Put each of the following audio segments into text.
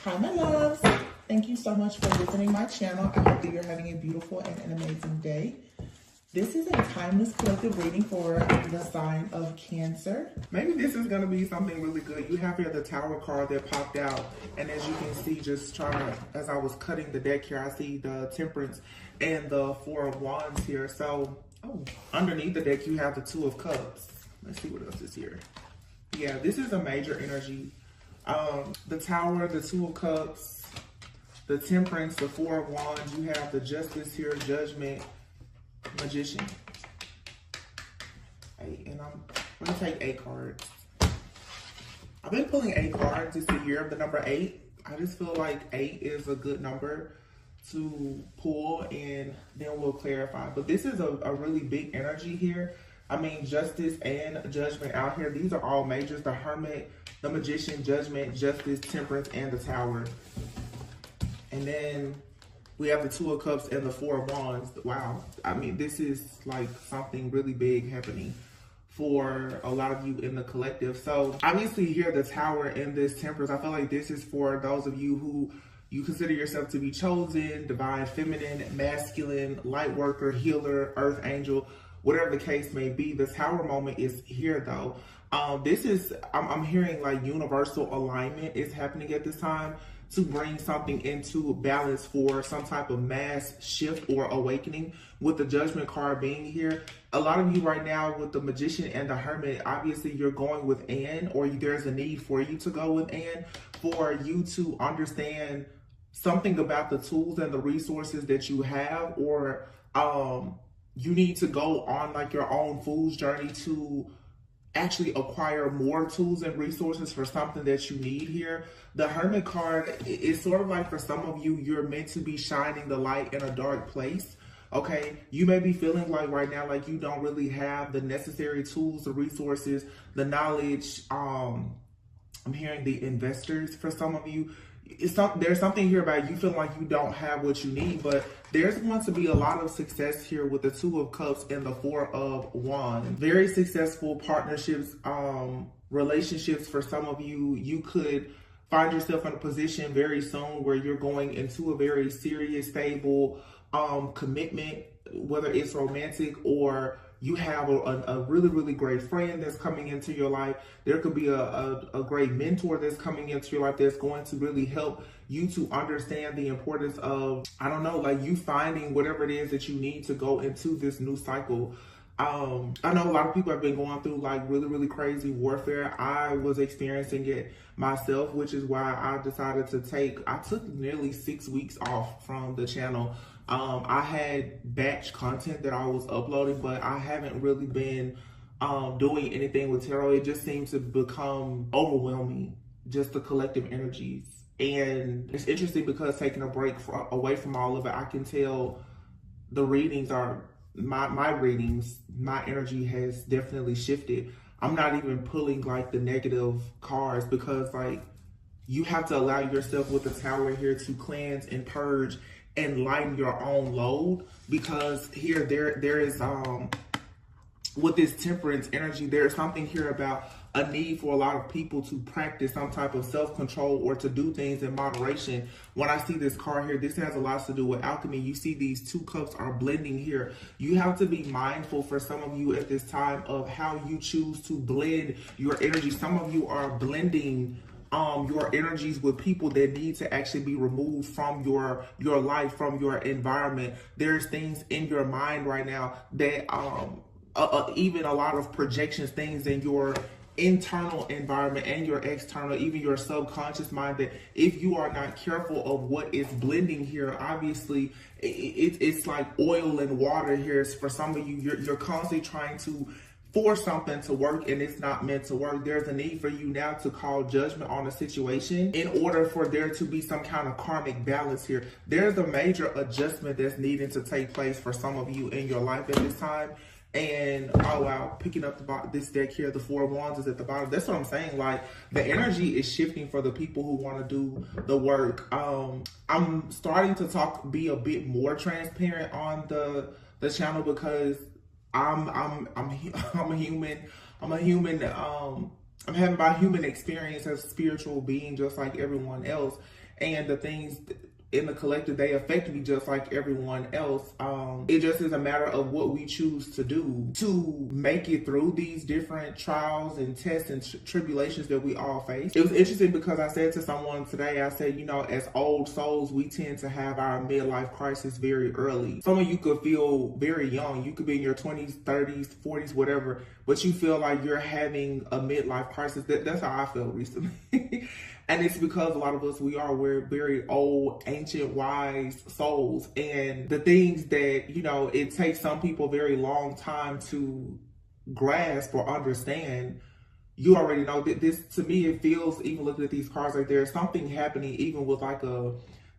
Hi, my loves. Thank you so much for visiting my channel. I hope that you're having a beautiful and an amazing day. This is a timeless collective reading for the sign of Cancer. Maybe this is going to be something really good. You have here the Tower card that popped out. And as you can see, just trying to, as I was cutting the deck here, I see the Temperance and the Four of Wands here. So, underneath the deck, you have the Two of Cups. Let's see what else is here. Yeah, this is a major energy. The Tower, the Two of Cups, the Temperance, the Four of Wands. You have the Justice here, Judgment, Magician. And I'm going to take 8 cards. I've been pulling 8 cards this year, the number 8. I just feel like 8 is a good number to pull, and then we'll clarify. But this is a really big energy here. I mean, Justice and Judgment out here. These are all majors. The Hermit, the Magician, Judgment, Justice, Temperance, and the Tower. And then we have the Two of Cups and the Four of Wands. Wow. I mean, this is like something really big happening for a lot of you in the collective. So obviously here, the Tower and this Temperance, I feel like this is for those of you who you consider yourself to be chosen, divine, feminine, masculine, light worker, healer, earth angel, whatever the case may be. The Tower moment is here though. This is, I'm hearing like universal alignment is happening at this time to bring something into balance for some type of mass shift or awakening, with the Judgment card being here. A lot of you right now with the Magician and the Hermit, obviously you're going with and, or there's a need for you to go with and, for you to understand something about the tools and the resources that you have, or you need to go on like your own fool's journey to actually acquire more tools and resources for something that you need here. The Hermit card is sort of like, for some of you, you're meant to be shining the light in a dark place. Okay, you may be feeling like right now, like you don't really have the necessary tools, the resources, the knowledge. I'm hearing the investors for some of you. There's something here about you feeling like you don't have what you need, but there's going to be a lot of success here with the Two of Cups and the Four of Wands. Very successful partnerships, relationships for some of you. You could find yourself in a position very soon where you're going into a very serious, stable commitment, whether it's romantic or you have a really, really great friend that's coming into your life. There could be a great mentor that's coming into your life that's going to really help you to understand the importance of, I don't know, like you finding whatever it is that you need to go into this new cycle. I know a lot of people have been going through like really, really crazy warfare. I was experiencing it myself, which is why I decided to I took nearly 6 weeks off from the channel. I had batch content that I was uploading, but I haven't really been doing anything with tarot. It just seems to become overwhelming, just the collective energies. And it's interesting because taking a break away from all of it, I can tell the readings are, my readings, my energy has definitely shifted. I'm not even pulling like the negative cards, because like you have to allow yourself with the Tower here to cleanse and purge and lighten your own load, because here there is with this Temperance energy, there's something here about a need for a lot of people to practice some type of self-control or to do things in moderation. When I see this card here, this has a lot to do with alchemy. You see these 2 cups are blending here. You have to be mindful for some of you at this time of how you choose to blend your energy. Some of you are blending your energies with people that need to actually be removed from your life, from your environment. There's things in your mind right now that even a lot of projections, things in your internal environment and your external, even your subconscious mind, that if you are not careful of what is blending here, obviously it's like oil and water here. For some of you, you're constantly trying to force something to work and it's not meant to work. There's a need for you now to call judgment on a situation in order for there to be some kind of karmic balance here. There's a major adjustment that's needing to take place for some of you in your life at this time. And oh wow, picking up this deck here, the Four of Wands is at the bottom. That's what I'm saying. Like the energy is shifting for the people who want to do the work. I'm starting to be a bit more transparent on the channel, because I'm a human. I'm a human I'm having my human experience as a spiritual being just like everyone else. And the things in the collective, they affect me just like everyone else. It just is a matter of what we choose to do to make it through these different trials and tests and tribulations that we all face. It was interesting because I said to someone today, I said, you know, as old souls, we tend to have our midlife crisis very early. Some of you could feel very young. You could be in your 20s, 30s, 40s, whatever, but you feel like you're having a midlife crisis. That's how I felt recently. And it's because a lot of us, we're very old, ancient, wise souls. And the things that, you know, it takes some people a very long time to grasp or understand, you already know that this, to me, it feels, even looking at these cards, like there's something happening, even with like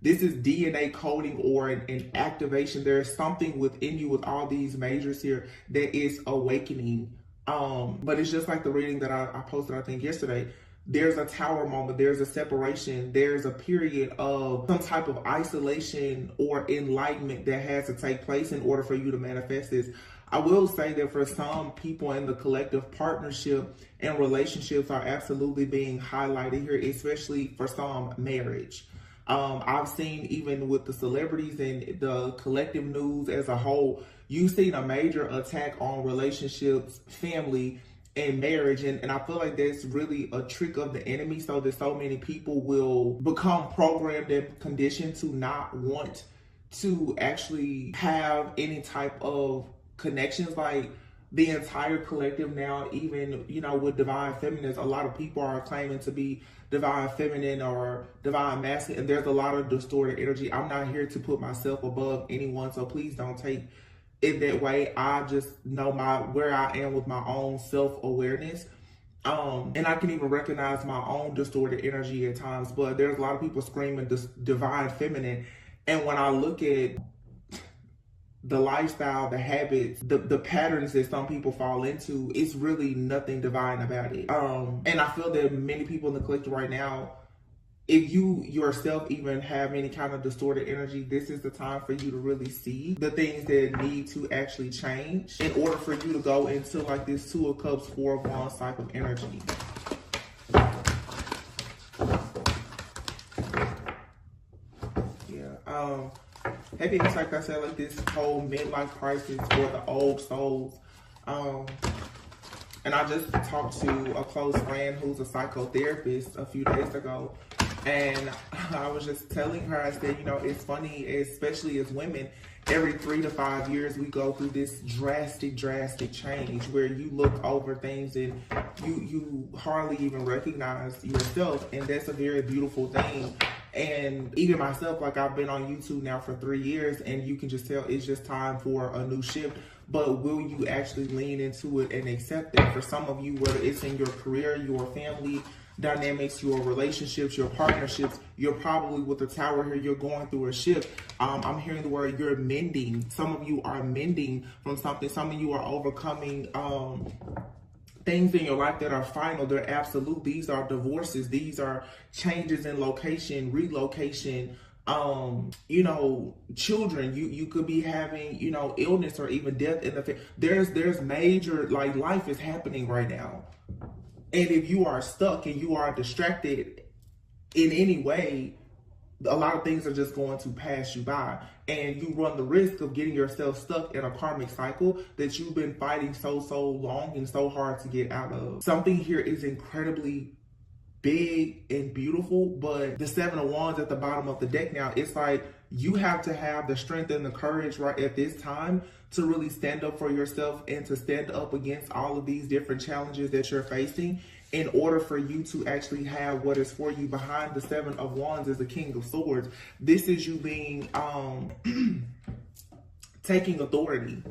this is DNA coding or an activation. There's something within you with all these majors here that is awakening. But it's just like the reading that I posted, I think yesterday. There's a tower moment, there's a separation, there's a period of some type of isolation or enlightenment that has to take place in order for you to manifest this. I will say that for some people in the collective, partnership and relationships are absolutely being highlighted here, especially for some, marriage. I've seen, even with the celebrities and the collective news as a whole, you've seen a major attack on relationships, family, and marriage, and I feel like that's really a trick of the enemy, so that so many people will become programmed and conditioned to not want to actually have any type of connections. Like the entire collective now, even, you know, with divine feminines, a lot of people are claiming to be divine feminine or divine masculine, and there's a lot of distorted energy. I'm not here to put myself above anyone, so please don't take it that way. I just know where I am with my own self-awareness. And I can even recognize my own distorted energy at times, but there's a lot of people screaming this divine feminine. And when I look at the lifestyle, the habits, the patterns that some people fall into, it's really nothing divine about it. And I feel that many people in the collective right now, if you yourself even have any kind of distorted energy, this is the time for you to really see the things that need to actually change in order for you to go into like this 2 of Cups, 4 of Wands type of energy. Yeah. Maybe it's like I said, like this whole midlife crisis for the old souls. And I just talked to a close friend who's a psychotherapist a few days ago. And I was just telling her, I said, you know, it's funny, especially as women, every 3 to 5 years, we go through this drastic change where you look over things and you hardly even recognize yourself. And that's a very beautiful thing. And even myself, like I've been on YouTube now for 3 years, and you can just tell it's just time for a new shift. But will you actually lean into it and accept that? For some of you, whether it's in your career, your family dynamics, your relationships, your partnerships, you're probably with the tower here, you're going through a shift. I'm hearing the word you're mending. Some of you are mending from something. Some of you are overcoming things in your life that are final. They're absolute. These are divorces. These are changes in location, relocation, you know, children. You could be having, you know, illness or even death in the family. There's major, like, life is happening right now. And if you are stuck and you are distracted in any way, a lot of things are just going to pass you by. And you run the risk of getting yourself stuck in a karmic cycle that you've been fighting so long and so hard to get out of. Something here is incredibly big and beautiful, but the 7 of Wands at the bottom of the deck now, it's like you have to have the strength and the courage right at this time to really stand up for yourself and to stand up against all of these different challenges that you're facing in order for you to actually have what is for you. Behind the 7 of Wands is the King of Swords. This is you being, taking authority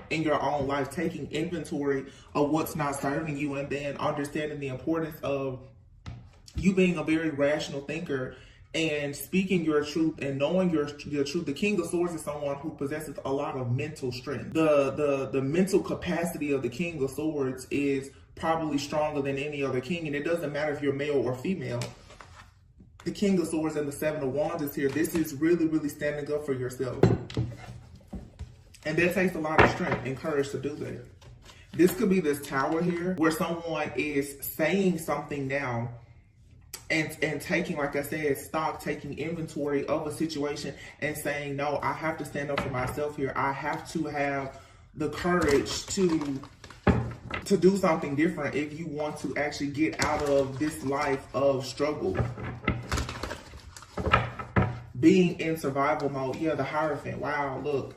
in your own life, taking inventory of what's not serving you, and then understanding the importance of you being a very rational thinker and speaking your truth and knowing your truth. The King of Swords is someone who possesses a lot of mental strength. The mental capacity of the King of Swords is probably stronger than any other king, and it doesn't matter if you're male or female. The King of Swords and the 7 of Wands is here. This is really standing up for yourself. And that takes a lot of strength and courage to do that. This could be this tower here where someone is saying something now and taking, like I said, stock, taking inventory of a situation and saying, no, I have to stand up for myself here. I have to have the courage to do something different if you want to actually get out of this life of struggle. Being in survival mode. Yeah, the Hierophant. Wow, look.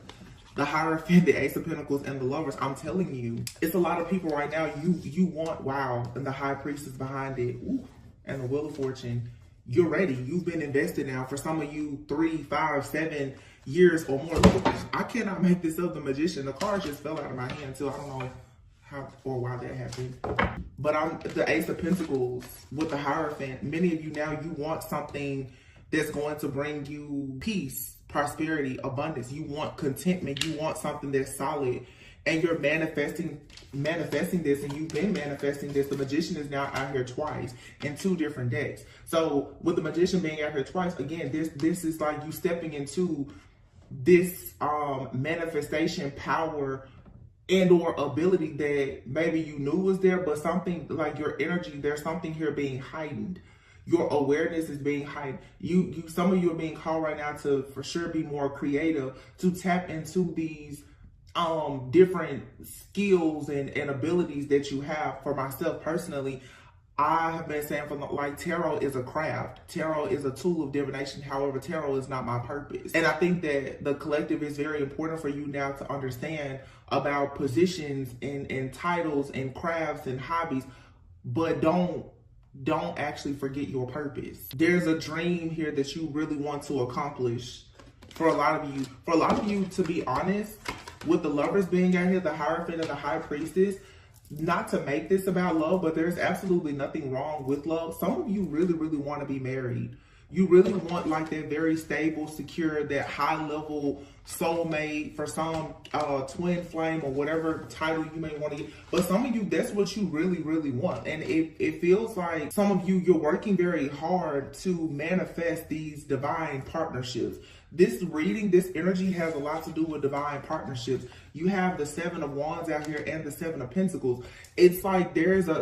The Hierophant, the Ace of Pentacles, and the Lovers. I'm telling you, it's a lot of people right now. You want, wow, and the High Priestess behind it. Ooh, and the Wheel of Fortune. You're ready. You've been invested now. For some of you, 3, 5, 7 years or more. Look, I cannot make this up. The Magician. The cards just fell out of my hand too. I don't know how or why that happened. But I'm the Ace of Pentacles with the Hierophant. Many of you now, you want something that's going to bring you peace, prosperity, abundance. You want contentment. You want something that's solid. And you're manifesting this, and you've been manifesting this. The Magician is now out here twice in 2 different decks. So with the Magician being out here twice, again, this is like you stepping into this manifestation power and or ability that maybe you knew was there, but something like your energy, there's something here being heightened. Your awareness is being heightened. Some of you are being called right now to for sure be more creative, to tap into these different skills and abilities that you have. For myself personally, I have been saying like tarot is a craft. Tarot is a tool of divination. However, tarot is not my purpose. And I think that the collective is very important for you now to understand about positions and titles and crafts and hobbies, but don't actually forget your purpose. There's a dream here that you really want to accomplish for a lot of you. For a lot of you, to be honest, with the Lovers being out here, the Hierophant and the High Priestess, not to make this about love, but there's absolutely nothing wrong with love. Some of you really, really want to be married. You really want like that very stable, secure, that high level soulmate, for some twin flame or whatever title you may want to get. But some of you, that's what you really, really want. And it feels like some of you, you're working very hard to manifest these divine partnerships. This reading, this energy has a lot to do with divine partnerships. You have the 7 of Wands out here and the 7 of Pentacles. It's like there's a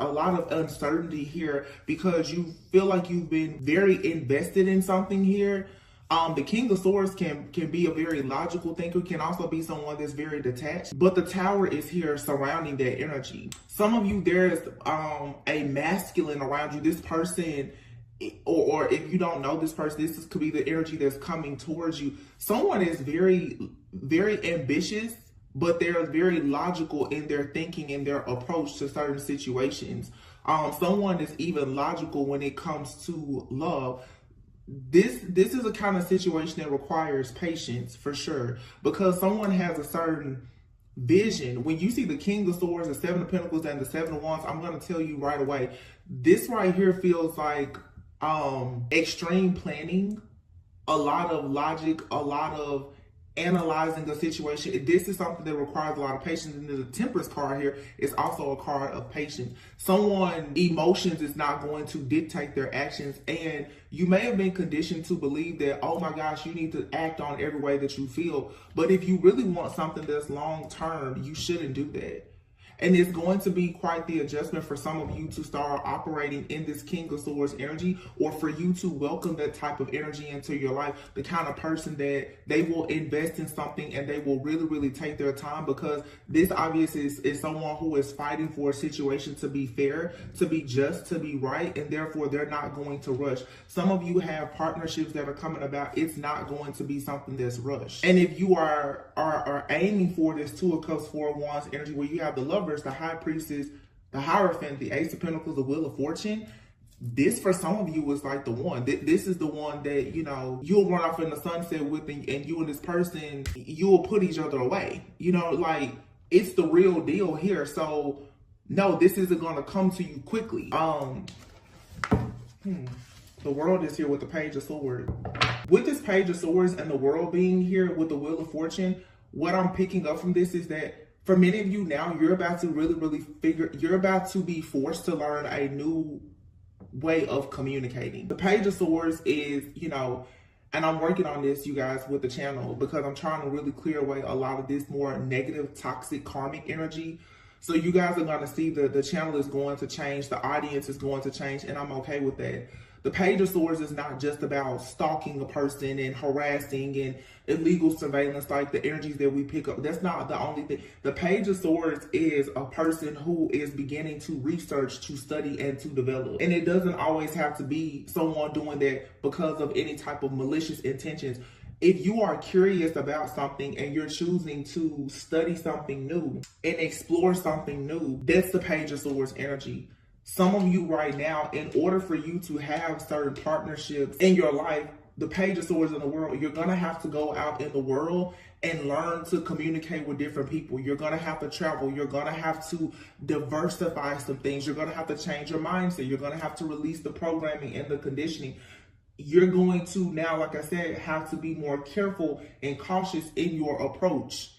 lot of uncertainty here because you feel like you've been very invested in something here. The King of Swords can be a very logical thinker, can also be someone that's very detached. But the Tower is here surrounding that energy. Some of you, there's a masculine around you. This person, or if you don't know this person, this could be the energy that's coming towards you. Someone is very, very ambitious, but they're very logical in their thinking and their approach to certain situations. Someone is even logical when it comes to love. This is a kind of situation that requires patience for sure, because someone has a certain vision. When you see the King of Swords, the 7 of Pentacles, and the 7 of Wands, I'm going to tell you right away, this right here feels like extreme planning, a lot of logic, a lot of analyzing the situation. This is something that requires a lot of patience. And the Temperance card here is also a card of patience. Someone's emotions is not going to dictate their actions, and you may have been conditioned to believe that, oh my gosh, you need to act on every way that you feel. But if you really want something that's long term, you shouldn't do that. And it's going to be quite the adjustment for some of you to start operating in this King of Swords energy, or for you to welcome that type of energy into your life. The kind of person that they will invest in something and they will really, really take their time, because this obviously is someone who is fighting for a situation to be fair, to be just, to be right, and therefore they're not going to rush. Some of you have partnerships that are coming about. It's not going to be something that's rushed. And if you are aiming for this 2 of Cups, 4 of Wands energy, where you have the Lovers, the High Priestess, the Hierophant, the Ace of Pentacles, the Wheel of Fortune, this for some of you is like the one. This is the one that, you know, you'll run off in the sunset with, and you and this person, you will put each other away. You know, like, it's the real deal here. So no, this isn't going to come to you quickly. The World is here with the Page of Swords. With this Page of Swords and the World being here with the Wheel of Fortune, what I'm picking up from this is that for many of you now, you're about to really you're about to be forced to learn a new way of communicating. The Page of Swords is, you know, and I'm working on this, you guys, with the channel, because I'm trying to really clear away a lot of this more negative, toxic, karmic energy. So you guys are going to see the channel is going to change, the audience is going to change, and I'm okay with that. The Page of Swords is not just about stalking a person and harassing and illegal surveillance like the energies that we pick up. That's not the only thing. The Page of Swords is a person who is beginning to research, to study, and to develop. And it doesn't always have to be someone doing that because of any type of malicious intentions. If you are curious about something and you're choosing to study something new and explore something new, that's the Page of Swords energy. Some of you right now, in order for you to have certain partnerships in your life, the Page of Swords in the world, you're going to have to go out in the world and learn to communicate with different people. You're going to have to travel. You're going to have to diversify some things. You're going to have to change your mindset. You're going to have to release the programming and the conditioning. You're going to now, like I said, have to be more careful and cautious in your approach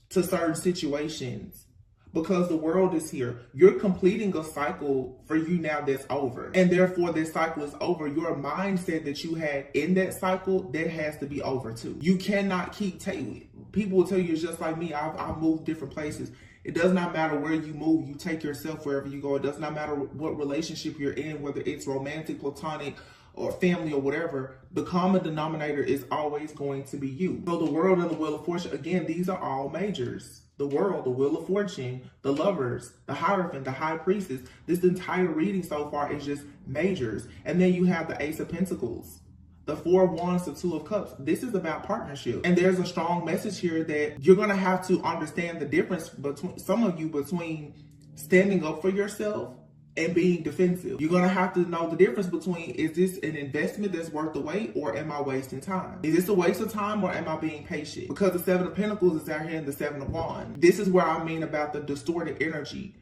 to certain situations. Because the world is here. You're completing a cycle for you now that's over. And therefore this cycle is over. Your mindset that you had in that cycle, that has to be over too. You cannot keep taking, people will tell you it's just like me. I've moved different places. It does not matter where you move. You take yourself wherever you go. It does not matter what relationship you're in, whether it's romantic, platonic, or family or whatever. The common denominator is always going to be you. So the world and the Wheel of Fortune, again, these are all majors. The world, the Wheel of Fortune, the Lovers, the Hierophant, the High Priestess. This entire reading so far is just majors. And then you have the Ace of Pentacles, the Four of Wands, the Two of Cups. This is about partnership. And there's a strong message here that you're going to have to understand the difference between some of you between standing up for yourself and being defensive. You're going to have to know the difference between, is this an investment that's worth the wait, or am I wasting time? Is this a waste of time, or am I being patient? Because the Seven of Pentacles is out here in the Seven of Wands. This is where I mean about the distorted energy.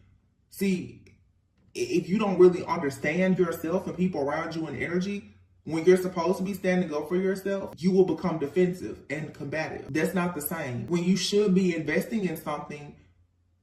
See, if you don't really understand yourself and people around you and energy, when you're supposed to be standing up for yourself, you will become defensive and combative. That's not the same. When you should be investing in something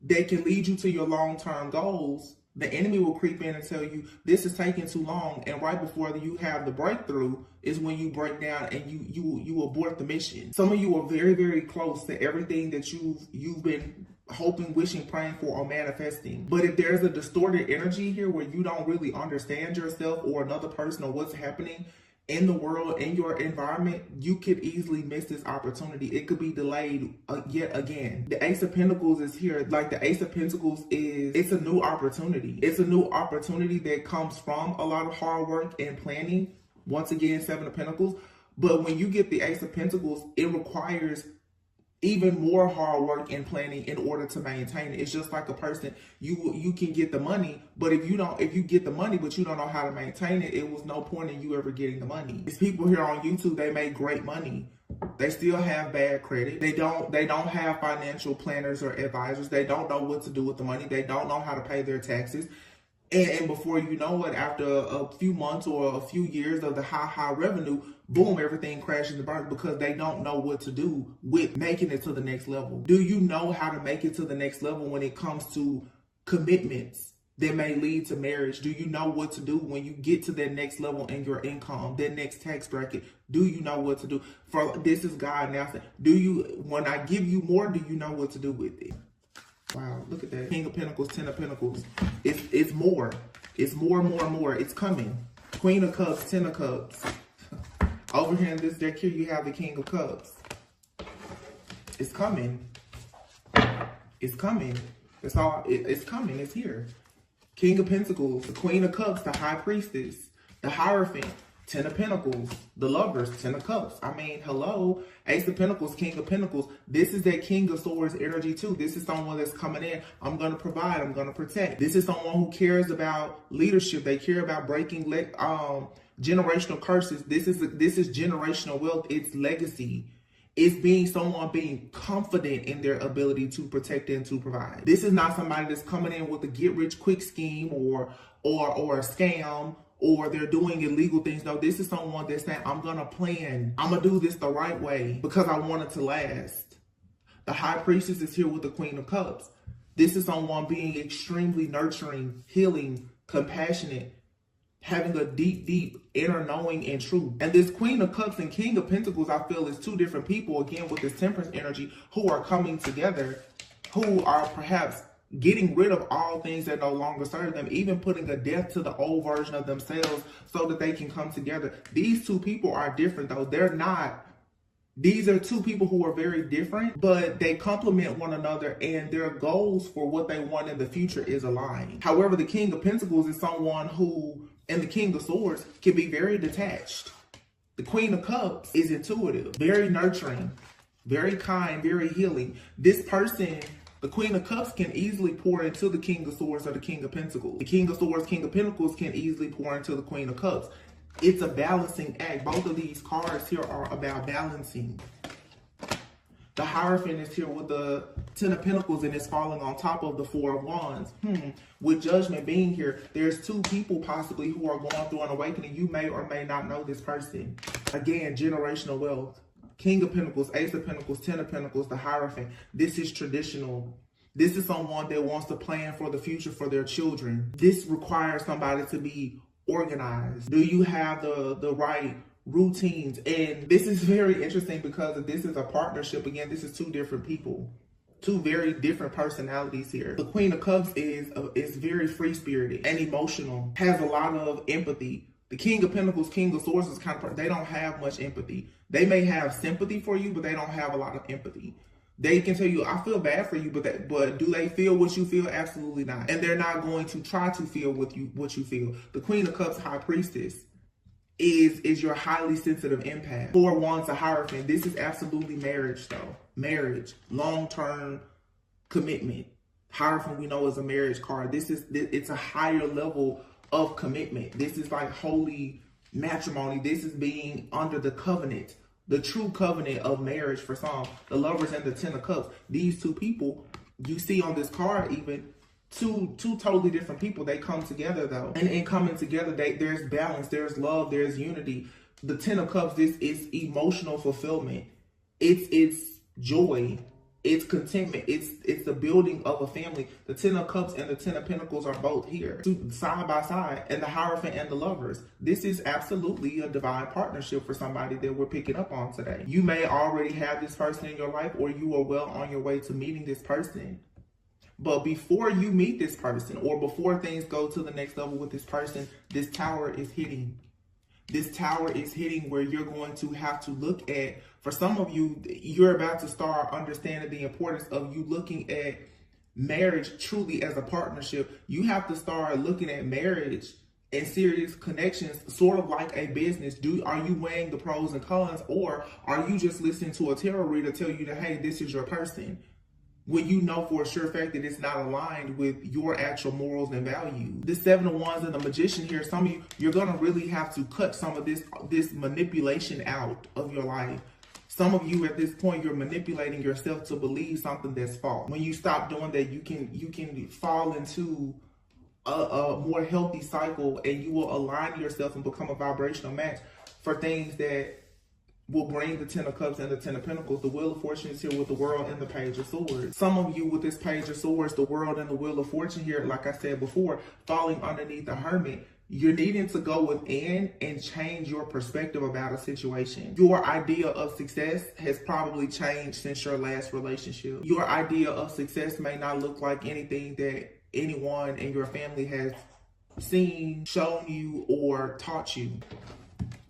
that can lead you to your long-term goals, the enemy will creep in and tell you this is taking too long, and right before you have the breakthrough is when you break down and you abort the mission. Some of you are very, very close to everything that you've been hoping, wishing, praying for, or manifesting. But if there's a distorted energy here where you don't really understand yourself or another person or what's happening in the world, in your environment, you could easily miss this opportunity. It could be delayed yet again. The Ace of Pentacles is here. Like the Ace of Pentacles it's a new opportunity. It's a new opportunity that comes from a lot of hard work and planning. Once again, Seven of Pentacles. But when you get the Ace of Pentacles, it requires even more hard work and planning in order to maintain it. It's just like a person, you can get the money, but if you get the money but you don't know how to maintain it, it was no point in you ever getting the money. These people here on YouTube, they make great money. They still have bad credit. They don't have financial planners or advisors. They don't know what to do with the money. They don't know how to pay their taxes. And before you know it, after a few months or a few years of the high revenue, boom, everything crashes and burns because they don't know what to do with making it to the next level. Do you know how to make it to the next level when it comes to commitments that may lead to marriage? Do you know what to do when you get to that next level in your income, that next tax bracket? Do you know what to do? For this is God now saying, when I give you more, do you know what to do with it? Wow, look at that. King of Pentacles, Ten of Pentacles. It's more. It's more and more and more. It's coming. Queen of Cups, Ten of Cups. Over here in this deck here, you have the King of Cups. It's coming. It's coming. It's coming. It's here. King of Pentacles, the Queen of Cups, the High Priestess, the Hierophant, Ten of Pentacles, the Lovers, Ten of Cups. I mean, hello. Ace of Pentacles, King of Pentacles. This is that King of Swords energy too. This is someone that's coming in. I'm going to provide. I'm going to protect. This is someone who cares about leadership. They care about breaking generational curses. This is generational wealth. It's legacy. It's someone being confident in their ability to protect and to provide. This is not somebody that's coming in with a get-rich-quick scheme or a scam, or they're doing illegal things. No, this is someone that's saying, I'm going to plan. I'm going to do this the right way because I want it to last. The High Priestess is here with the Queen of Cups. This is someone being extremely nurturing, healing, compassionate, having a deep, deep inner knowing and truth. And this Queen of Cups and King of Pentacles, I feel, is two different people, again, with this Temperance energy, who are coming together, who are perhaps getting rid of all things that no longer serve them, even putting a death to the old version of themselves so that they can come together. These two people are different though. These are two people who are very different, but they complement one another, and their goals for what they want in the future is aligned. However, the King of Pentacles is someone who, and the King of Swords, can be very detached. The Queen of Cups is intuitive, very nurturing, very kind, very healing. This person, the Queen of Cups, can easily pour into the King of Swords or the King of Pentacles. The King of Swords, King of Pentacles can easily pour into the Queen of Cups. It's a balancing act. Both of these cards here are about balancing. The Hierophant is here with the Ten of Pentacles and it's falling on top of the Four of Wands. With Judgment being here, there's two people possibly who are going through an awakening. You may or may not know this person. Again, generational wealth. King of Pentacles, Ace of Pentacles, Ten of Pentacles, the Hierophant. This is traditional. This is someone that wants to plan for the future for their children. This requires somebody to be organized. Do you have the right routines? And this is very interesting because this is a partnership. Again, this is two different people, two very different personalities here. The Queen of Cups is very free-spirited and emotional, has a lot of empathy. The King of Pentacles, King of Swords is kind of, they don't have much empathy. They may have sympathy for you, but they don't have a lot of empathy. They can tell you, I feel bad for you, but do they feel what you feel? Absolutely not. And they're not going to try to feel what you feel. The Queen of Cups, High Priestess, is your highly sensitive empath. Four of Wands, the Hierophant. This is absolutely marriage though. Marriage, long-term commitment. Hierophant we know is a marriage card. It's a higher level of commitment. This is like holy matrimony. This is being under the covenant. The true covenant of marriage for some. The Lovers and the Ten of Cups. These two people, you see on this card even, two totally different people. They come together though. And in coming together, there's balance, there's love, there's unity. The Ten of Cups, this is emotional fulfillment. It's joy. It's contentment. It's the building of a family. The Ten of Cups and the Ten of Pentacles are both here, side by side, and the Hierophant and the Lovers. This is absolutely a divine partnership for somebody that we're picking up on today. You may already have this person in your life, or you are well on your way to meeting this person. But before you meet this person, or before things go to the next level with this person, this tower is hitting. This tower is hitting where you're going to have to look at, for some of you, you're about to start understanding the importance of you looking at marriage truly as a partnership. You have to start looking at marriage and serious connections sort of like a business. Are you weighing the pros and cons, or are you just listening to a tarot reader tell you that, hey, this is your person, when you know for a sure fact that it's not aligned with your actual morals and values? The Seven of Wands and the Magician here, some of you, you're going to really have to cut some of this manipulation out of your life. Some of you at this point, you're manipulating yourself to believe something that's false. When you stop doing that, you can fall into a more healthy cycle, and you will align yourself and become a vibrational match for things that will bring the Ten of Cups and the Ten of Pentacles. The Wheel of Fortune is here with the World and the Page of Swords. Some of you with this Page of Swords, the World and the Wheel of Fortune here, like I said before, falling underneath the Hermit. You're needing to go within and change your perspective about a situation. Your idea of success has probably changed since your last relationship. Your idea of success may not look like anything that anyone in your family has seen, shown you, or taught you.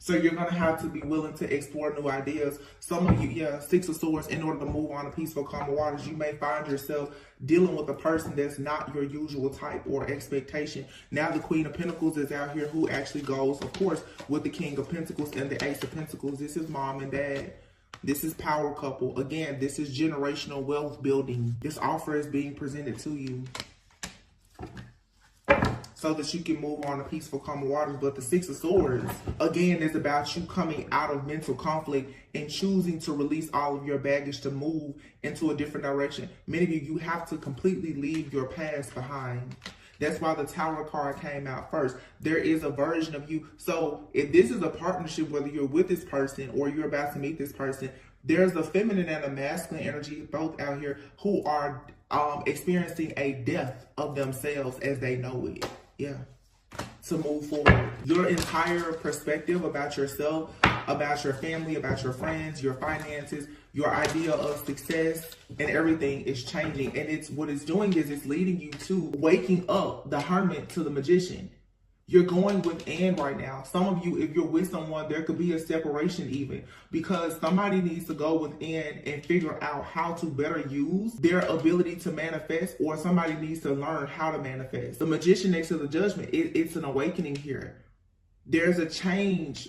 So you're going to have to be willing to explore new ideas. Some of you, Six of Swords, in order to move on to peaceful, calm waters, you may find yourself dealing with a person that's not your usual type or expectation. Now the Queen of Pentacles is out here, who actually goes, of course, with the King of Pentacles and the Ace of Pentacles. This is mom and dad. This is power couple. Again, this is generational wealth building. This offer is being presented to you so that you can move on to peaceful, calm waters. But the Six of Swords, again, is about you coming out of mental conflict and choosing to release all of your baggage to move into a different direction. Many of you have to completely leave your past behind. That's why the Tower card came out first. There is a version of you. So if this is a partnership, whether you're with this person or you're about to meet this person, there's a feminine and a masculine energy both out here who are experiencing a death of themselves as they know it. To move forward. Your entire perspective about yourself about your family, about your friends, your finances, your idea of success, and everything is changing. And it's what it's doing is it's leading you to waking up the hermit to the magician. You're going within right now. Some of you, if you're with someone, there could be a separation even, because somebody needs to go within and figure out how to better use their ability to manifest, or somebody needs to learn how to manifest. The magician next to the judgment, it's an awakening here. There's a change,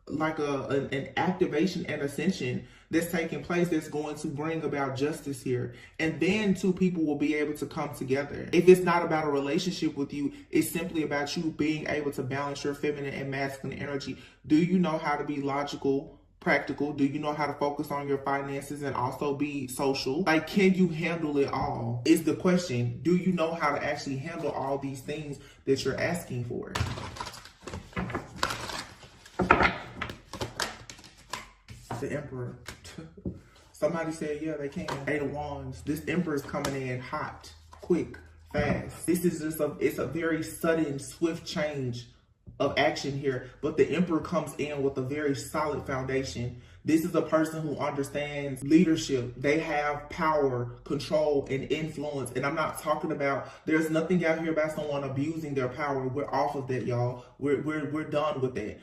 like an activation and ascension that's taking place that's going to bring about justice here. And then two people will be able to come together. If it's not about a relationship with you, it's simply about you being able to balance your feminine and masculine energy. Do you know how to be logical, practical? Do you know how to focus on your finances and also be social? Like, can you handle it all is the question. Do you know how to actually handle all these things that you're asking for? The Emperor. Somebody said, yeah, they can. 8 of Wands. This Emperor is coming in hot, quick, fast. This is just it's a very sudden, swift change of action here. But the Emperor comes in with a very solid foundation. This is a person who understands leadership. They have power, control, and influence. And I'm not talking about, there's nothing out here about someone abusing their power. We're off of that, y'all. We're done with that.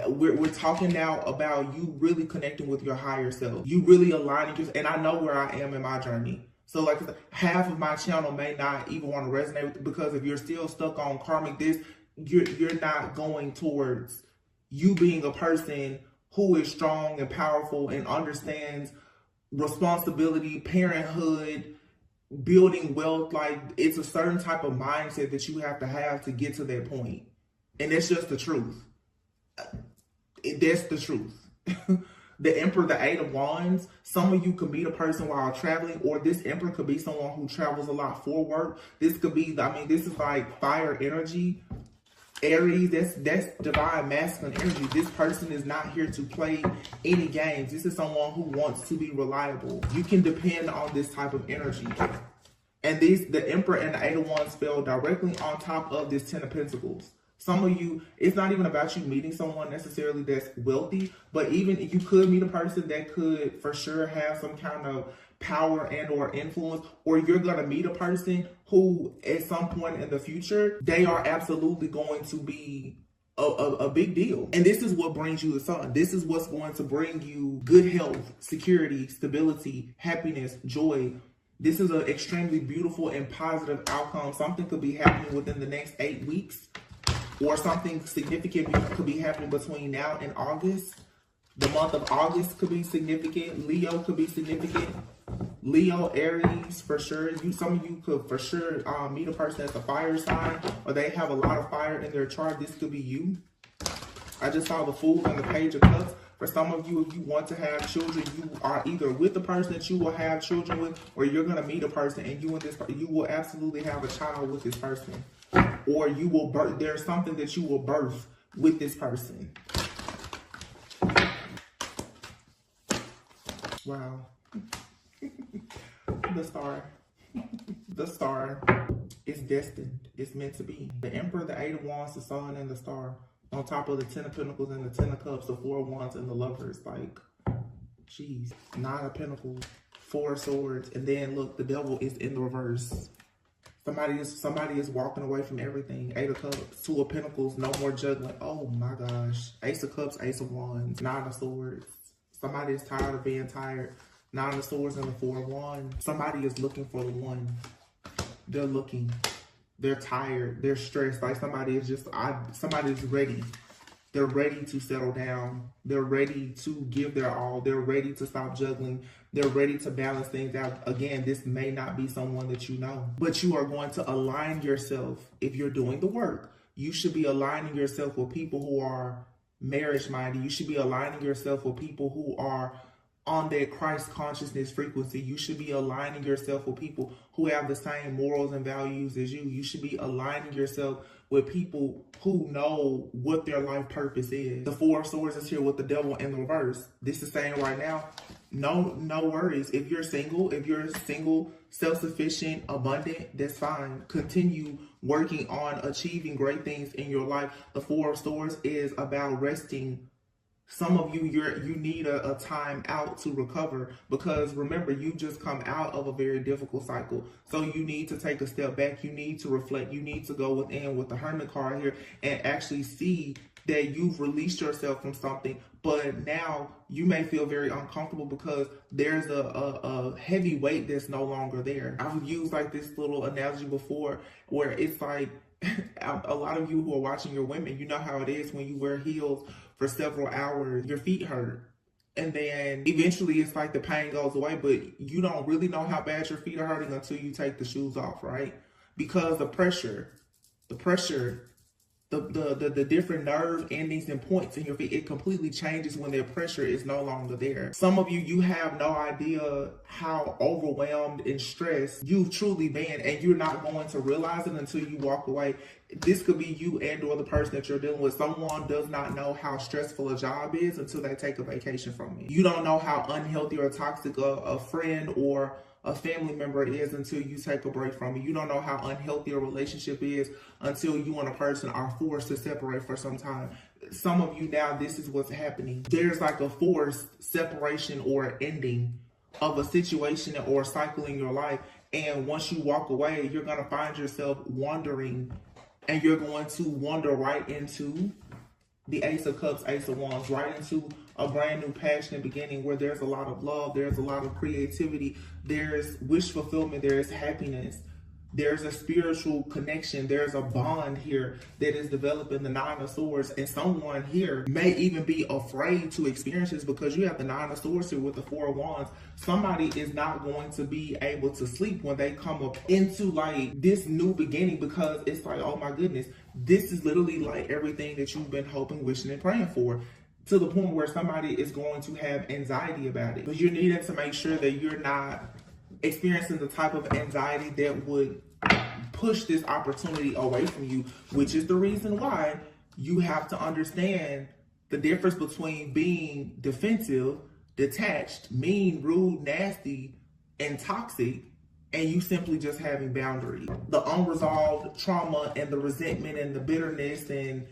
We're talking now about you really connecting with your higher self. You really aligning yourself. And I know where I am in my journey. So like half of my channel may not even want to resonate with it, because if you're still stuck on karmic this, you're not going towards you being a person who is strong and powerful and understands responsibility, parenthood, building wealth. Like, it's a certain type of mindset that you have to get to that point. And it's just the truth. That's the truth. The Emperor, the 8 of Wands, some of you could meet a person while traveling, or this Emperor could be someone who travels a lot for work. This could be, this is like fire energy. Aries, that's divine masculine energy. This person is not here to play any games. This is someone who wants to be reliable. You can depend on this type of energy. And the Emperor and the 8 of Wands fell directly on top of this 10 of Pentacles. Some of you, it's not even about you meeting someone necessarily that's wealthy, but even you could meet a person that could for sure have some kind of power and or influence, or you're going to meet a person who at some point in the future, they are absolutely going to be a big deal. And this is what brings you the sun. This is what's going to bring you good health, security, stability, happiness, joy. This is an extremely beautiful and positive outcome. Something could be happening within the next 8 weeks, or something significant could be happening between now and August. The month of August could be significant. Leo could be significant. Leo, Aries, for sure. Some of you could for sure meet a person that's a fire sign, or they have a lot of fire in their chart. This could be you. I just saw the Fool and the Page of Cups. For some of you, if you want to have children, you are either with the person that you will have children with, or you're going to meet a person and you will absolutely have a child with this person. Or you will birth, there's something that you will birth with this person. Wow. The star. The star is destined. It's meant to be. The Emperor, the 8 of Wands, the Sun, and the star. On top of the 10 of Pentacles and the 10 of Cups, the 4 of Wands, and the Lovers. Like, jeez. 9 of Pentacles, 4 of Swords. And then, look, the Devil is in the reverse. Somebody is walking away from everything. 8 of Cups, 2 of Pentacles, no more juggling. Oh my gosh. Ace of Cups, Ace of Wands, 9 of Swords. Somebody is tired of being tired. 9 of Swords and the 4 of Wands. Somebody is looking for the one. They're looking. They're tired. They're stressed. Like somebody's ready. They're ready to settle down. They're ready to give their all. They're ready to stop juggling. They're ready to balance things out. Again, this may not be someone that you know, but you are going to align yourself. If you're doing the work, you should be aligning yourself with people who are marriage-minded. You should be aligning yourself with people who are on that Christ consciousness frequency. You should be aligning yourself with people who have the same morals and values as you. You should be aligning yourself with people who know what their life purpose is. The 4 of Swords is here with the Devil in the reverse. This is saying right now, no worries. If you're single, self-sufficient, abundant, that's fine. Continue working on achieving great things in your life. The 4 of Swords is about resting Some of you, you need a time out to recover, because remember, you just come out of a very difficult cycle. So you need to take a step back. You need to reflect. You need to go within with the Hermit card here and actually see that you've released yourself from something, but now you may feel very uncomfortable because there's a heavy weight that's no longer there. I've used like this little analogy before where it's like, a lot of you who are watching your women, you know how it is when you wear heels for several hours, your feet hurt. And then eventually it's like the pain goes away, but you don't really know how bad your feet are hurting until you take the shoes off, right? Because the pressure, the different nerve endings and points in your feet, it completely changes when their pressure is no longer there. Some of you, you have no idea how overwhelmed and stressed you've truly been, and you're not going to realize it until you walk away. This could be you and or the person that you're dealing with. Someone does not know how stressful a job is until they take a vacation from you. You don't know how unhealthy or toxic a friend or a family member is until you take a break from it. You don't know how unhealthy a relationship is until you and a person are forced to separate for some time. Some of you now, this is what's happening. There's like a forced separation or ending of a situation or cycle in your life. And once you walk away, you're going to find yourself wandering, and you're going to wander right into the Ace of Cups, Ace of Wands, right into a brand new passionate beginning where there's a lot of love, there's a lot of creativity, there's wish fulfillment, there's happiness, there's a spiritual connection, there's a bond here that is developing, the Nine of Swords. And someone here may even be afraid to experience this because you have the Nine of Swords here with the Four of Wands. Somebody is not going to be able to sleep when they come up into like this new beginning, because it's like, oh my goodness, this is literally like everything that you've been hoping, wishing, and praying for, to the point where somebody is going to have anxiety about it. But you're needing to make sure that you're not experiencing the type of anxiety that would push this opportunity away from you, which is the reason why you have to understand the difference between being defensive, detached, mean, rude, nasty, and toxic, and you simply just having boundaries. The unresolved trauma and the resentment and the bitterness and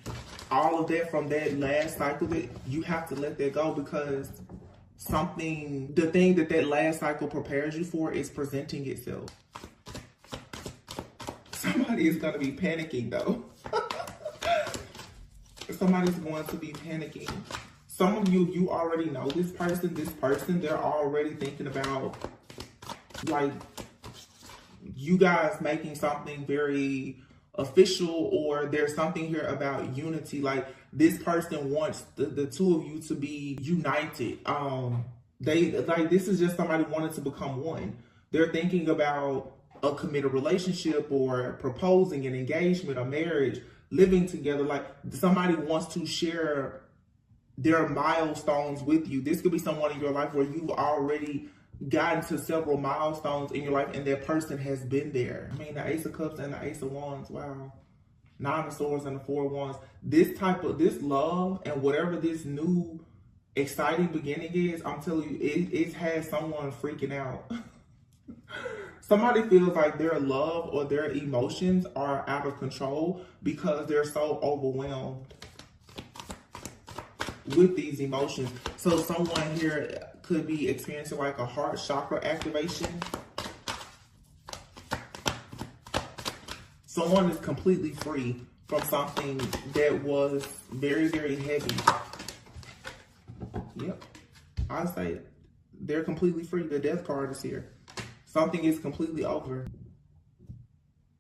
all of that from that last cycle, that you have to let that go, because the thing that last cycle prepares you for is presenting itself. Somebody is going to be panicking though. Somebody's going to be panicking. Some of you, you already know this person, they're already thinking about like you guys making something very official, or there's something here about unity. Like this person wants the two of you to be united. This is just somebody wanting to become one. They're thinking about a committed relationship or proposing an engagement, a marriage, living together. Like somebody wants to share their milestones with you. This could be someone in your life where you've already gotten to several milestones in your life and that person has been there. I mean, the Ace of Cups and the Ace of Wands, wow. Nine of Swords and the Four of Wands. This love and whatever this new exciting beginning is, I'm telling you, it has someone freaking out. Somebody feels like their love or their emotions are out of control because they're so overwhelmed with these emotions. So someone here could be experiencing like a heart chakra activation. Someone is completely free from something that was very, very heavy. Yep, I say they're completely free. The Death card is here. Something is completely over.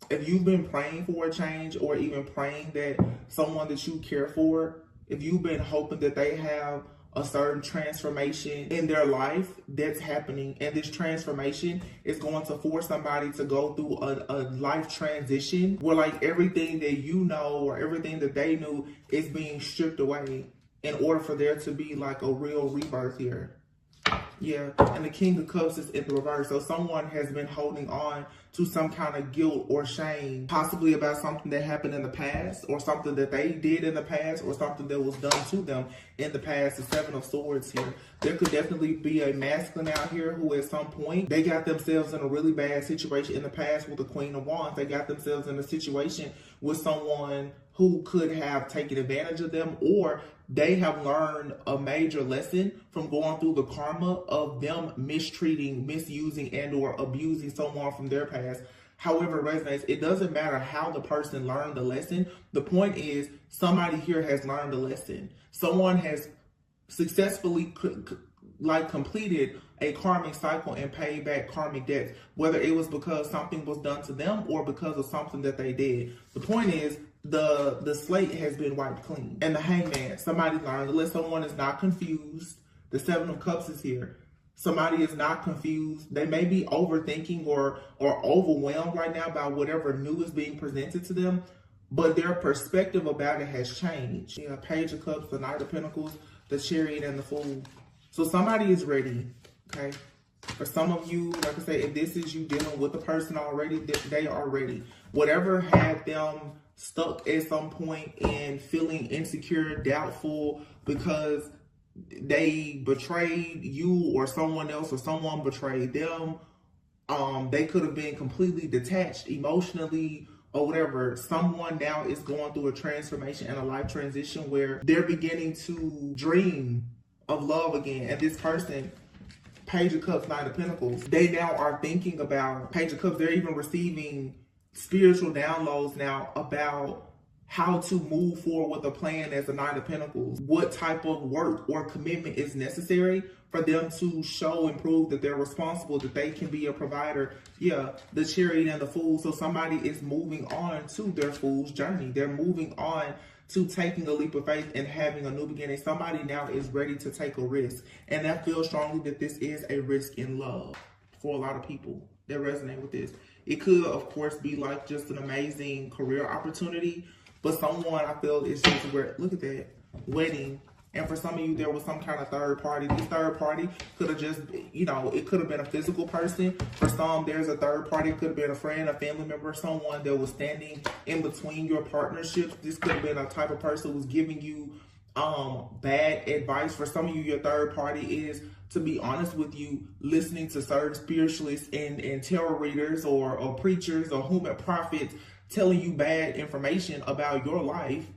If you've been praying for a change, or even praying that someone that you care for, if you've been hoping that they have a certain transformation in their life, that's happening. And this transformation is going to force somebody to go through a life transition where like everything that you know or everything that they knew is being stripped away in order for there to be like a real rebirth here. Yeah, and the King of Cups is in the reverse. So someone has been holding on to some kind of guilt or shame, possibly about something that happened in the past, or something that they did in the past, or something that was done to them in the past. The Seven of Swords here. There could definitely be a masculine out here who at some point, they got themselves in a really bad situation in the past with the Queen of Wands. They got themselves in a situation with someone who could have taken advantage of them, or they have learned a major lesson from going through the karma of them mistreating, misusing, and or abusing someone from their past. However it resonates, it doesn't matter how the person learned the lesson. The point is, somebody here has learned the lesson. Someone has successfully completed a karmic cycle and paid back karmic debts, whether it was because something was done to them or because of something that they did. The point is, the slate has been wiped clean. And the Hangman, somebody learned the lesson. Someone is not confused. The Seven of Cups is here. Somebody is not confused. They may be overthinking or overwhelmed right now by whatever new is being presented to them, but their perspective about it has changed. Yeah, Page of Cups, the Knight of Pentacles, the Chariot, and the Fool. So somebody is ready, okay? For some of you, like I say, if this is you dealing with a person already, they are ready. Whatever had them stuck at some point in feeling insecure, doubtful, because they betrayed you or someone else or someone betrayed them. They could have been completely detached emotionally or whatever. Someone now is going through a transformation and a life transition where they're beginning to dream of love again. And this person, Page of Cups, Knight of Pentacles, they now are thinking about Page of Cups. They're even receiving spiritual downloads now about how to move forward with a plan as a Knight of Pentacles. What type of work or commitment is necessary for them to show and prove that they're responsible, that they can be a provider. Yeah, the Chariot and the Fool. So somebody is moving on to their Fool's journey. They're moving on to taking a leap of faith and having a new beginning. Somebody now is ready to take a risk. And I feel strongly that this is a risk in love for a lot of people that resonate with this. It could, of course, be like just an amazing career opportunity, but someone I feel is just where, look at that, wedding. And for some of you, there was some kind of third party. This third party could have just, it could have been a physical person. For some, there's a third party. It could have been a friend, a family member, someone that was standing in between your partnerships. This could have been a type of person who's giving you bad advice. For some of you, your third party is, to be honest with you, listening to certain spiritualists and tarot readers or preachers or prophets telling you bad information about your life,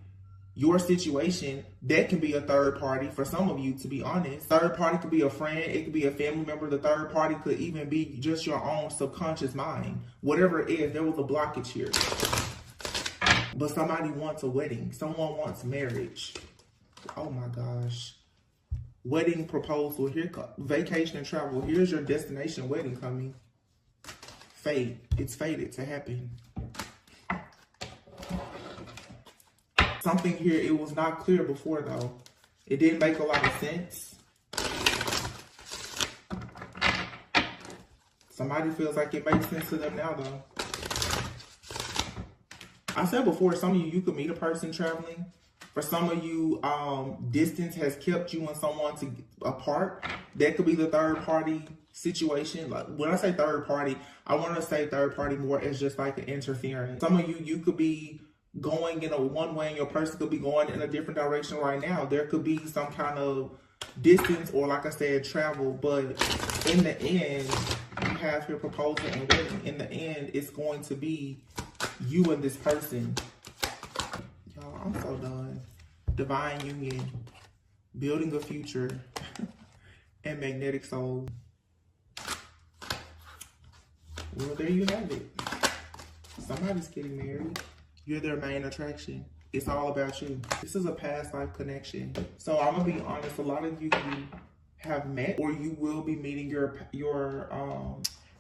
your situation. That can be a third party for some of you, to be honest. Third party could be a friend. It could be a family member. The third party could even be just your own subconscious mind. Whatever it is, there was a blockage here. But somebody wants a wedding. Someone wants marriage. Oh my gosh. Wedding proposal. Here, vacation and travel. Here's your destination wedding coming. Fate. It's fated to happen. Something here, it was not clear before though. It didn't make a lot of sense. Somebody feels like it makes sense to them now though. I said before, some of you could meet a person traveling. For some of you, distance has kept you and someone apart. That could be the third party situation. Like when I say third party, I want to say third party more as just like an interference. Some of you could be going in a one way and your person could be going in a different direction right now. There could be some kind of distance or, like I said, travel. But in the end, you have your proposal and wedding. In the end, it's going to be you and this person. Y'all, I'm so done. Divine union, building a future, and magnetic soul. Well, there you have it. Somebody's getting married. You're their main attraction. It's all about you. This is a past life connection. So I'm gonna be honest, a lot of you have met or you will be meeting your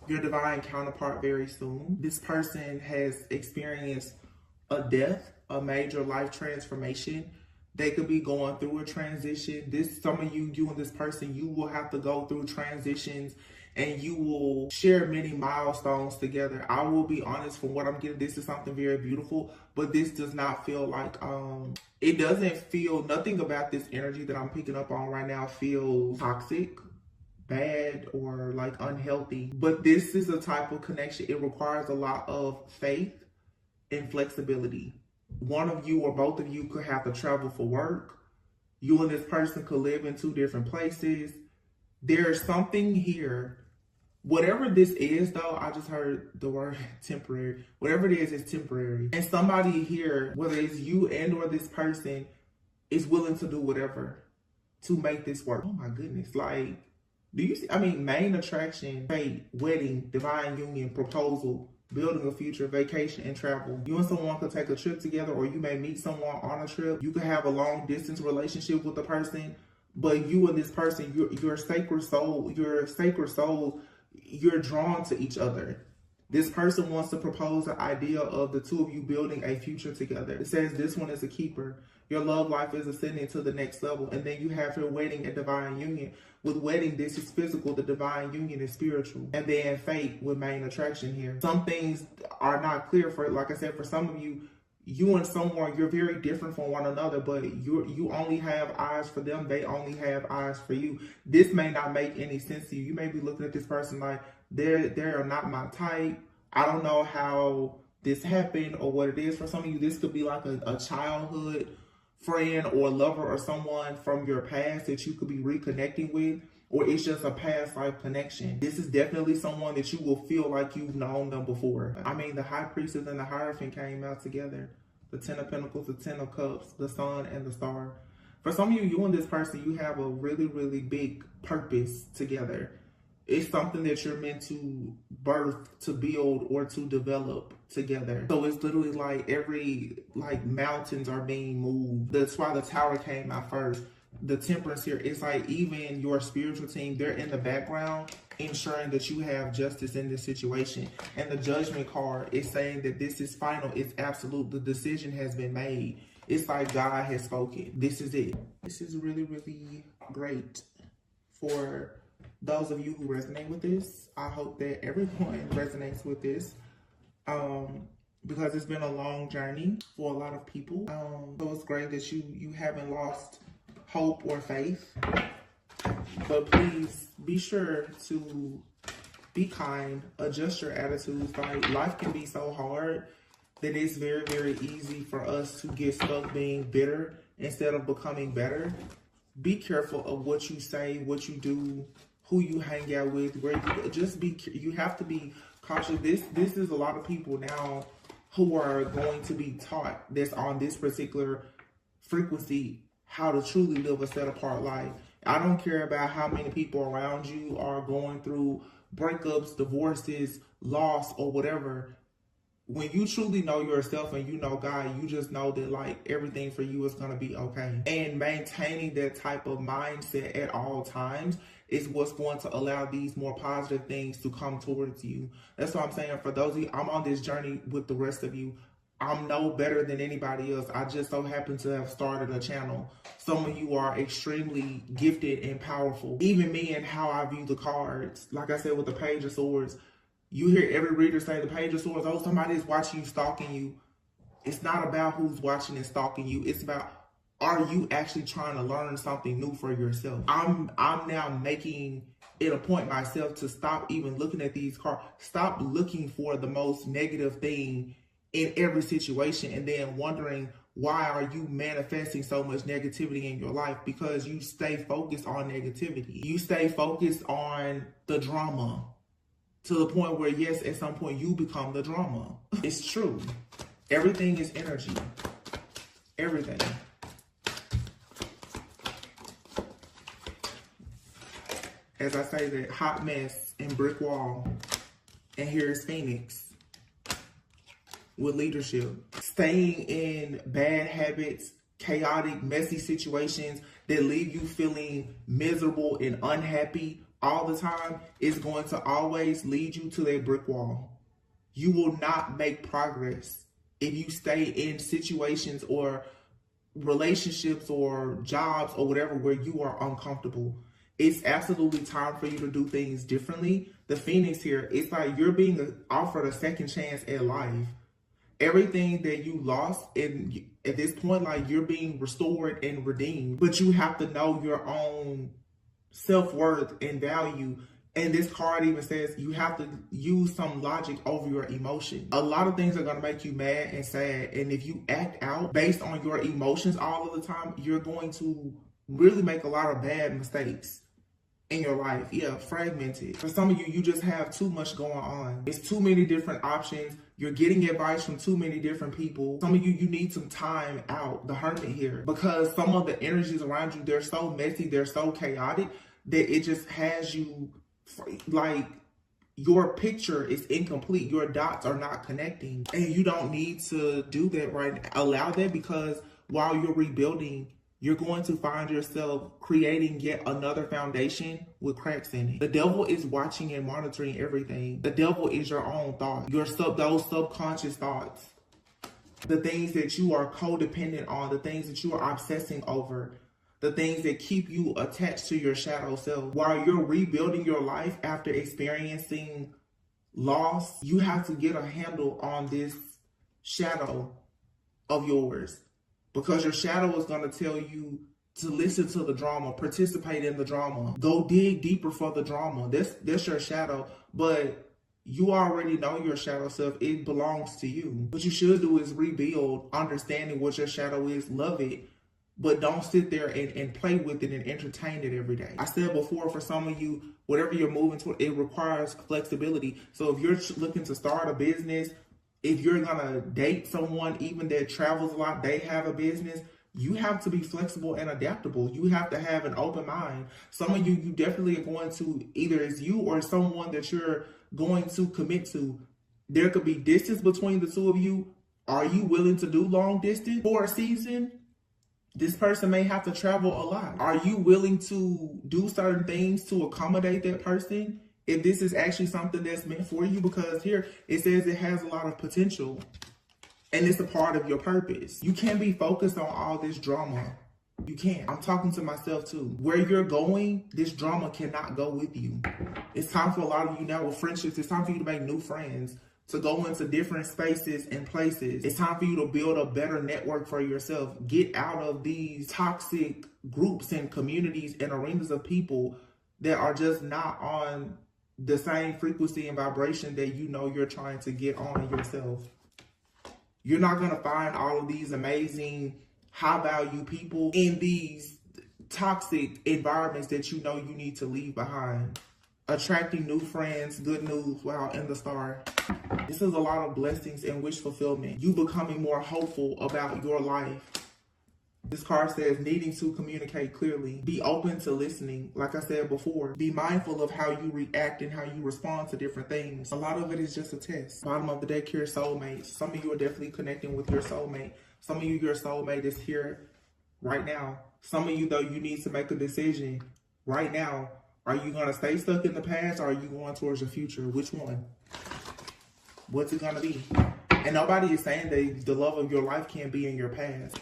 divine counterpart very soon. This person has experienced a death, a major life transformation. They could be going through a transition. Some of you and this person, you will have to go through transitions and you will share many milestones together. I will be honest, from what I'm getting, this is something very beautiful, but this does not feel like, it doesn't feel, nothing about this energy that I'm picking up on right now feels toxic, bad, or like unhealthy. But this is a type of connection. It requires a lot of faith and flexibility. One of you or both of you could have to travel for work. You and this person could live in two different places. There's something here. Whatever this is though, I just heard the word temporary. Whatever it is, it's temporary. And somebody here, whether it's you and or this person, is willing to do whatever to make this work. Oh my goodness. Like, do you see? I mean, main attraction, fate, wedding, divine union, proposal, building a future, vacation, and travel. You and someone could take a trip together, or you may meet someone on a trip. You could have a long distance relationship with the person, but you and this person, your sacred soul, you're drawn to each other. This person wants to propose an idea of the two of you building a future together. It says this one is a keeper. Your love life is ascending to the next level. And then you have your wedding and divine union. With wedding, this is physical. The divine union is spiritual. And then fate with main attraction here. Some things are not clear for, like I said, for some of you, you and someone, you're very different from one another, but you only have eyes for them. They only have eyes for you. This may not make any sense to you. You may be looking at this person like, they're not my type. I don't know how this happened or what it is. For some of you, this could be like a childhood friend or lover or someone from your past that you could be reconnecting with, or it's just a past life connection. This is definitely someone that you will feel like you've known them before. I mean, the High Priestess and the Hierophant came out together. The Ten of Pentacles, the Ten of Cups, the Sun, and the Star. For some of you, you and this person, you have a really, really big purpose together. It's something that you're meant to birth, to build, or to develop together. So it's literally like mountains are being moved. That's why the Tower came out first. The Temperance here, it's like even your spiritual team, they're in the background ensuring that you have justice in this situation. And the Judgment card is saying that this is final, it's absolute, the decision has been made. It's like God has spoken. This is it. This is really, really great for those of you who resonate with this. I hope that everyone resonates with this because it's been a long journey for a lot of people. So it's great that you haven't lost hope or faith, but please be sure to be kind, adjust your attitudes. Like, life can be so hard that it's very, very easy for us to get stuck being bitter instead of becoming better. Be careful of what you say, what you do, who you hang out with, where you have to be cautious. This is a lot of people now who are going to be taught this on this particular frequency, how to truly live a set apart life. I don't care about how many people around you are going through breakups, divorces, loss, or whatever. When you truly know yourself and you know God, you just know that like everything for you is going to be okay. And maintaining that type of mindset at all times is what's going to allow these more positive things to come towards you. That's what I'm saying. For those of you, I'm on this journey with the rest of you. I'm no better than anybody else. I just so happen to have started a channel. Some of you are extremely gifted and powerful. Even me and how I view the cards. Like I said, with the Page of Swords, you hear every reader say the Page of Swords, oh, somebody is watching you, stalking you. It's not about who's watching and stalking you. It's about, are you actually trying to learn something new for yourself? I'm now making it a point myself to stop even looking at these cards. Stop looking for the most negative thing in every situation and then wondering why are you manifesting so much negativity in your life, because you stay focused on negativity. You stay focused on the drama to the point where, yes, at some point you become the drama. It's true. Everything is energy. Everything. As I say, that hot mess and brick wall. And here's Phoenix. With leadership, staying in bad habits, chaotic, messy situations that leave you feeling miserable and unhappy all the time is going to always lead you to that brick wall. You will not make progress if you stay in situations or relationships or jobs or whatever where you are uncomfortable. It's absolutely time for you to do things differently. The Phoenix here, it's like you're being offered a second chance at life. Everything that you lost at this point, like, you're being restored and redeemed, but you have to know your own self-worth and value. And this card even says you have to use some logic over your emotion. A lot of things are going to make you mad and sad. And if you act out based on your emotions all of the time, you're going to really make a lot of bad mistakes. in your life. Yeah, fragmented. For some of you, you just have too much going on. It's too many different options. You're getting advice from too many different people. Some of you, you need some time out, the hermit here, because some of the energies around you, they're so messy, they're so chaotic that it just has you like, your picture is incomplete. Your dots are not connecting. And you don't need to do that right now. Allow that, because while you're rebuilding, you're going to find yourself creating yet another foundation with cracks in it. The devil is watching and monitoring everything. The devil is your own thought, those subconscious thoughts, the things that you are codependent on, the things that you are obsessing over, the things that keep you attached to your shadow self. While you're rebuilding your life after experiencing loss, you have to get a handle on this shadow of yours. Because your shadow is going to tell you to listen to the drama, participate in the drama, go dig deeper for the drama. That's your shadow. But you already know your shadow self. It belongs to you. What you should do is rebuild, understanding what your shadow is, love it, but don't sit there and play with it and entertain it every day. I said before, for some of you, whatever you're moving toward, it requires flexibility. So if you're looking to start a business, if you're gonna date someone even that travels a lot, they have a business, you have to be flexible and adaptable. You have to have an open mind. Some of you definitely are going to, either it's you or someone that you're going to commit to. There could be distance between the two of you. Are you willing to do long distance for a season? This person may have to travel a lot. Are you willing to do certain things to accommodate that person? If this is actually something that's meant for you, because here it says it has a lot of potential and it's a part of your purpose. You can't be focused on all this drama. You can't. I'm talking to myself too. Where you're going, this drama cannot go with you. It's time for a lot of you now with friendships. It's time for you to make new friends, to go into different spaces and places. It's time for you to build a better network for yourself. Get out of these toxic groups and communities and arenas of people that are just not on the same frequency and vibration that you know you're trying to get on yourself. You're not going to find all of these amazing, high value people in these toxic environments that you know you need to leave behind. Attracting new friends, good news, wow, in the star. This is a lot of blessings and wish fulfillment. You becoming more hopeful about your life. This card says needing to communicate clearly. Be open to listening. Like I said before, be mindful of how you react and how you respond to different things. A lot of it is just a test. Bottom of the deck here, soulmates. Some of you are definitely connecting with your soulmate. Some of you, your soulmate is here right now. Some of you, though, you need to make a decision right now. Are you going to stay stuck in the past, or are you going towards the future? Which one? What's it going to be? And nobody is saying that the love of your life can't be in your past.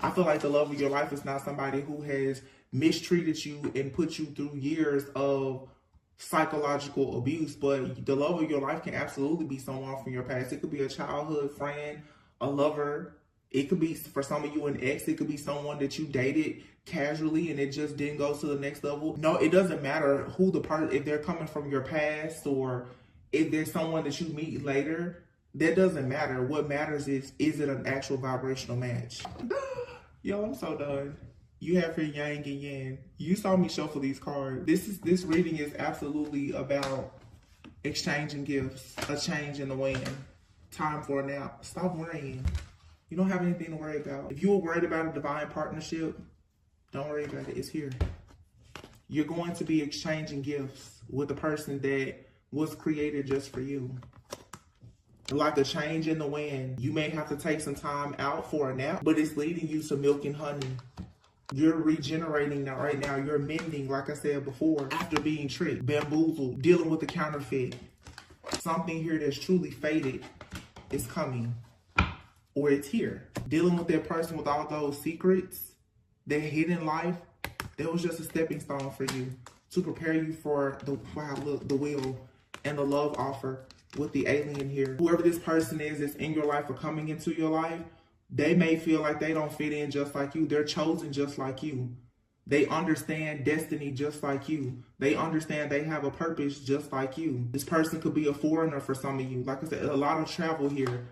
I feel like the love of your life is not somebody who has mistreated you and put you through years of psychological abuse, but the love of your life can absolutely be someone from your past. It could be a childhood friend, a lover. It could be, for some of you, an ex. It could be someone that you dated casually and it just didn't go to the next level. No, it doesn't matter who the person, if they're coming from your past or if there's someone that you meet later, that doesn't matter. What matters is it an actual vibrational match? Yo, I'm so done. You have your yang and yin. You saw me shuffle these cards. This reading is absolutely about exchanging gifts, a change in the wind, time for a nap. Stop worrying. You don't have anything to worry about. If you were worried about a divine partnership, don't worry about it. It's here. You're going to be exchanging gifts with a person that was created just for you. Like a change in the wind. You may have to take some time out for a nap, but it's leading you to milk and honey. You're regenerating now, right now. You're mending, like I said before, after being tricked, bamboozled, dealing with the counterfeit. Something here that's truly faded is coming, or it's here. Dealing with that person with all those secrets, their hidden life, that was just a stepping stone for you to prepare you for the wheel and the love offer with the alien here. Whoever this person is that's in your life or coming into your life, they may feel like they don't fit in just like you. They're chosen just like you. They understand destiny just like you. They understand they have a purpose just like you. This person could be a foreigner for some of you. Like I said, a lot of travel here.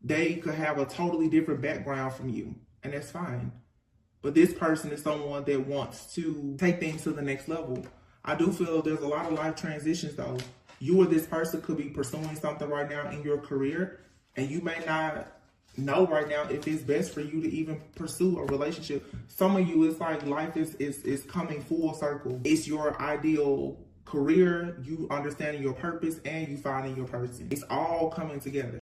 They could have a totally different background from you, and that's fine. But this person is someone that wants to take things to the next level. I do feel there's a lot of life transitions though. You or this person could be pursuing something right now in your career, and you may not know right now if it's best for you to even pursue a relationship. Some of you, it's like life is coming full circle. It's your ideal career, you understanding your purpose, and you finding your person. It's all coming together.